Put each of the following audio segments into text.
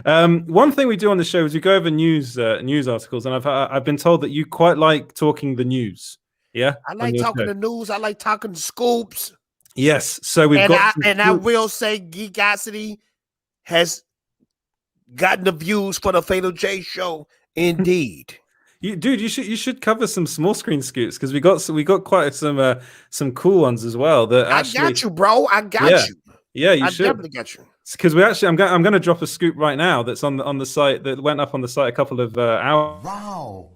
One thing we do on the show is we go over news articles, and I've been told that you quite like talking the news. Yeah, I on like your talking show. the news. I like talking scoops. Yes, so we've got I will say Geekosity has gotten the views for the Fatal J show. Indeed. Dude, you should cover some small screen scoots because we got quite some cool ones as well. That actually, I got you, bro. I got yeah, you. yeah, you I should. definitely got you. Because we actually, I'm going to drop a scoop right now that's on the site that went up on the site a couple of hours. Wow.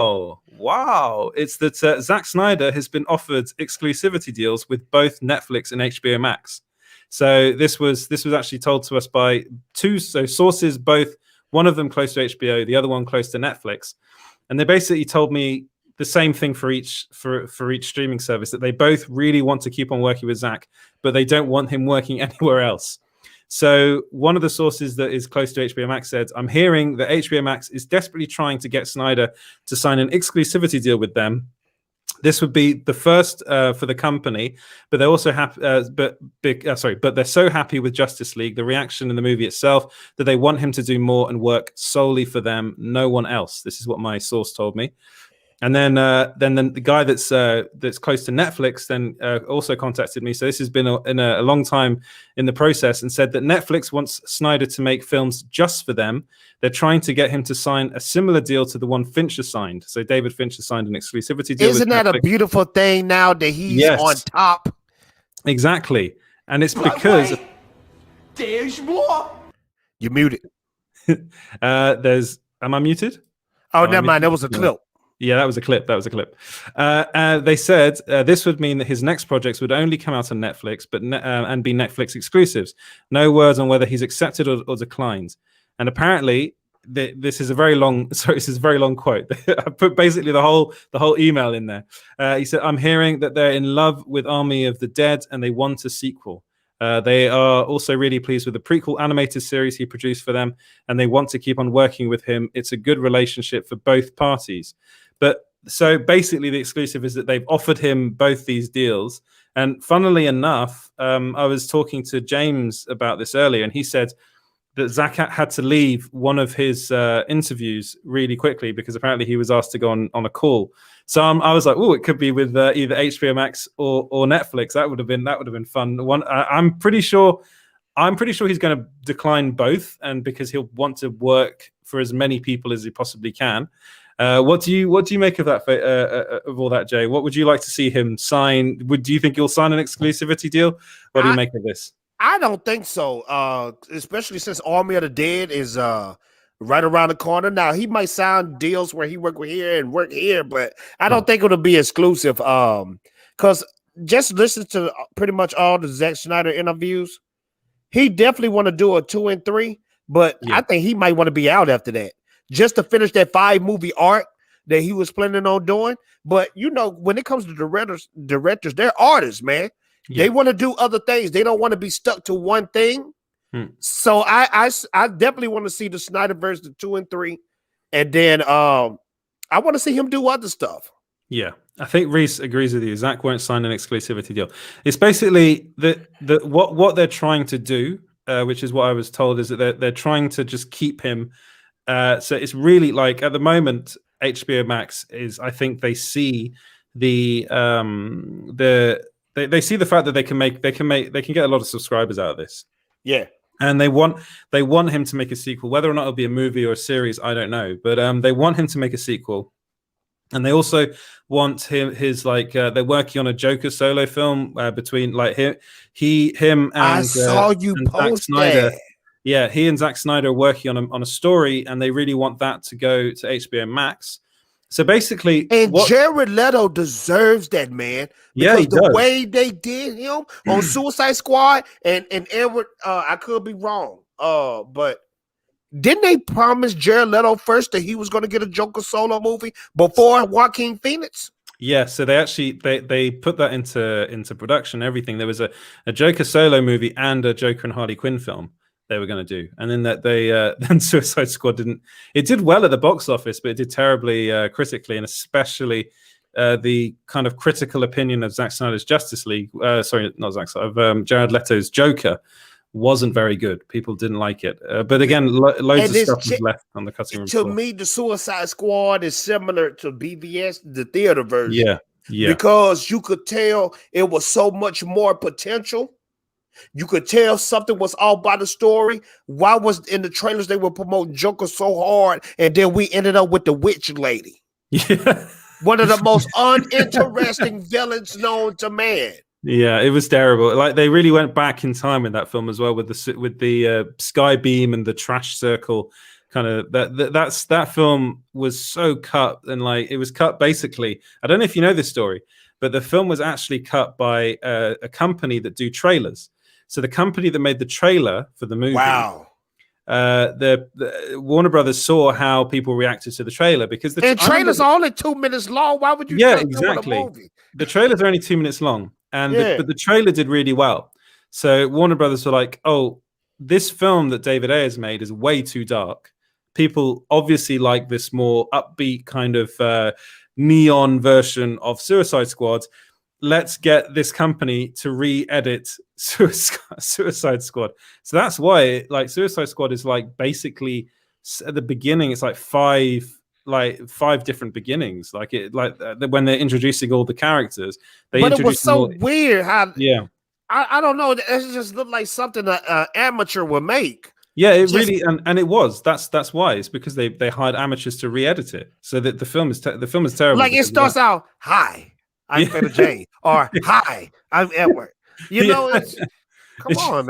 Oh, wow! It's that Zack Snyder has been offered exclusivity deals with both Netflix and HBO Max. So this was actually told to us by two sources, both one of them close to HBO, the other one close to Netflix, and they basically told me the same thing for each streaming service, that they both really want to keep on working with Zack, but they don't want him working anywhere else. So one of the sources that is close to HBO Max said, I'm hearing that HBO Max is desperately trying to get Snyder to sign an exclusivity deal with them. This would be the first for the company, but they're also happy. But they're so happy with Justice League, the reaction in the movie itself, that they want him to do more and work solely for them, no one else. This is what my source told me. And then the guy that's close to Netflix then also contacted me. So this has been a long time in the process, and said that Netflix wants Snyder to make films just for them. They're trying to get him to sign a similar deal to the one Fincher signed. So David Fincher signed an exclusivity deal. Isn't that Netflix. A beautiful thing now that he's on top? Exactly. And it's because There's more. You're muted. Am I muted? Oh, never mind. That was a clip. Yeah, that was a clip. They said this would mean that his next projects would only come out on Netflix, but and be Netflix exclusives. No words on whether he's accepted or declined. And apparently, this is a very long. Sorry, this is a very long quote. I put basically the whole email in there. He said, "I'm hearing that they're in love with Army of the Dead and they want a sequel. They are also really pleased with the prequel animated series he produced for them, and they want to keep on working with him. It's a good relationship for both parties." But so basically, the exclusive is that they've offered him both these deals. And funnily enough, I was talking to James about this earlier, and he said that Zack had to leave one of his interviews really quickly because apparently he was asked to go on a call. So I was like, "Oh, it could be with either HBO Max or Netflix. That would have been fun." I'm pretty sure he's going to decline both, and because he'll want to work for as many people as he possibly can. What do you make of that? Of all that, Jay? What would you like to see him sign? Do you think he'll sign an exclusivity deal? What do you make of this? I don't think so. Especially since Army of the Dead is right around the corner. Now he might sign deals where he work here and work here, but I don't think it'll be exclusive. Because just listen to pretty much all the Zack Snyder interviews, he definitely want to do a 2 and 3, but I think he might want to be out after that, just to finish that 5-movie arc that he was planning on doing. But when it comes to directors, they're artists, man. Yeah. They want to do other things. They don't want to be stuck to one thing. So I definitely want to see the Snyderverse, the 2 and 3, and then I want to see him do other stuff. Yeah, I think Reese agrees with you. Zack won't sign an exclusivity deal. It's basically what they're trying to do, which is what I was told, is that they're trying to just keep him. So it's really like at the moment, HBO Max is. I think they see they see the fact that they can get a lot of subscribers out of this. Yeah, and they want him to make a sequel. Whether or not it'll be a movie or a series, I don't know. But they want him to make a sequel, and they also want they're working on a Joker solo film between him and I saw you post Snyder. Yeah, he and Zack Snyder are working on a story, and they really want that to go to HBO Max. So basically, Jared Leto deserves that, man. Because the way they did him on Suicide Squad and Edward, I could be wrong, but didn't they promise Jared Leto first that he was going to get a Joker solo movie before Joaquin Phoenix? Yeah, so they actually they put that into production. Everything. There was a Joker solo movie and a Joker and Harley Quinn film they were going to do, and then then Suicide Squad did well at the box office, but it did terribly critically, and especially the kind of critical opinion of Zack Snyder's Justice League. Sorry, not Zack Snyder, of Jared Leto's Joker wasn't very good. People didn't like it. But again, loads of stuff was left on the cutting room to floor. me, the Suicide Squad is similar to BVS, the theater version. Yeah, yeah. Because you could tell it was so much more potential. You could tell something was all by the story. Why was in the trailers they were promoting Joker so hard, and then we ended up with the witch lady? Yeah. One of the most uninteresting villains known to man. Yeah, it was terrible. Like they really went back in time in that film as well, with the sky beam and the trash circle. Kind of that film was so cut, and like it was cut basically. I don't know if you know this story, but the film was actually cut by a company that do trailers. So the company that made the trailer for the movie, wow, the Warner Brothers saw how people reacted to the trailer, because the trailers are only 2 minutes long. Why would you? Yeah, exactly. The trailers are only 2 minutes long, and but the trailer did really well. So Warner Brothers were like, "Oh, this film that David Ayers made is way too dark. People obviously like this more upbeat kind of neon version of Suicide Squad. Let's get this company to re-edit Suicide Squad." So that's why, like, Suicide Squad is like basically at the beginning, it's like five different beginnings. Like when they're introducing all the characters, but it was so weird how. Yeah, I don't know. It just looked like something an amateur would make. Yeah, it really and it was. That's why. It's because they hired amateurs to re-edit it, so that the film is terrible. Like it starts out, "Hi, I'm Peter J," or "Hi, I'm Edward." You know, come on, man.